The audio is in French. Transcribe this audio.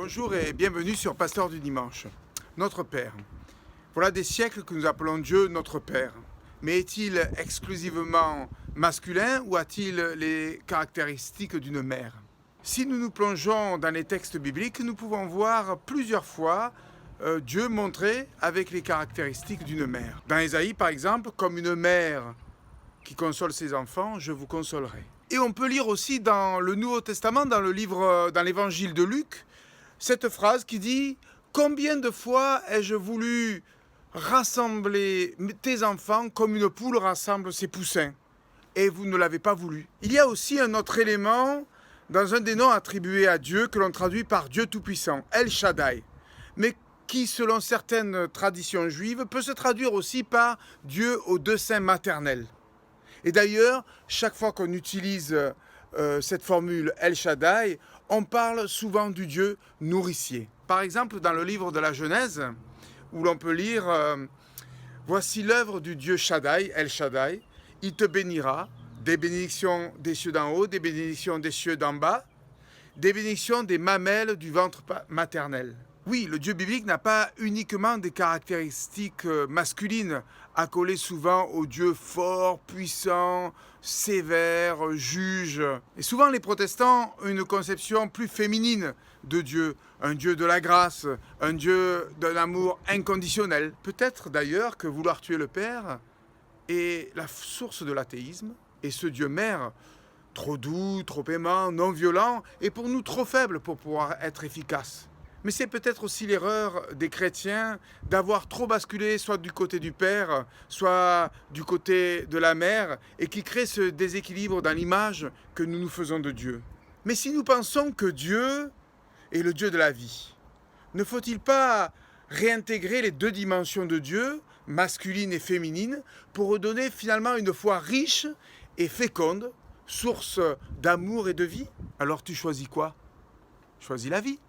Bonjour et bienvenue sur Pasteur du Dimanche. Notre Père. Voilà des siècles que nous appelons Dieu notre Père. Mais est-il exclusivement masculin ou a-t-il les caractéristiques d'une mère? Si nous nous plongeons dans les textes bibliques, nous pouvons voir plusieurs fois Dieu montré avec les caractéristiques d'une mère. Dans Ésaïe, par exemple, comme une mère qui console ses enfants, je vous consolerai. Et on peut lire aussi dans le Nouveau Testament, dans l'évangile de Luc, cette phrase qui dit « Combien de fois ai-je voulu rassembler tes enfants comme une poule rassemble ses poussins, et vous ne l'avez pas voulu. » Il y a aussi un autre élément dans un des noms attribués à Dieu que l'on traduit par Dieu Tout-Puissant, El Shaddai, mais qui, selon certaines traditions juives, peut se traduire aussi par Dieu aux deux seins maternels. Et d'ailleurs, chaque fois qu'on utilise cette formule El Shaddai, on parle souvent du Dieu nourricier. Par exemple, dans le livre de la Genèse, où l'on peut lire « Voici l'œuvre du Dieu Shaddai, El Shaddai, il te bénira, des bénédictions des cieux d'en haut, des bénédictions des cieux d'en bas, des bénédictions des mamelles du ventre maternel. » Oui, le Dieu biblique n'a pas uniquement des caractéristiques masculines, accolées souvent au Dieu fort, puissant, sévère, juge. Et souvent les protestants ont une conception plus féminine de Dieu, un Dieu de la grâce, un Dieu de l'amour inconditionnel. Peut-être d'ailleurs que vouloir tuer le Père est la source de l'athéisme, et ce Dieu mère, trop doux, trop aimant, non violent, est pour nous trop faible pour pouvoir être efficace. Mais c'est peut-être aussi l'erreur des chrétiens d'avoir trop basculé soit du côté du Père, soit du côté de la Mère, et qui crée ce déséquilibre dans l'image que nous nous faisons de Dieu. Mais si nous pensons que Dieu est le Dieu de la vie, ne faut-il pas réintégrer les deux dimensions de Dieu, masculine et féminine, pour redonner finalement une foi riche et féconde, source d'amour et de vie? Alors tu choisis quoi? Choisis la vie.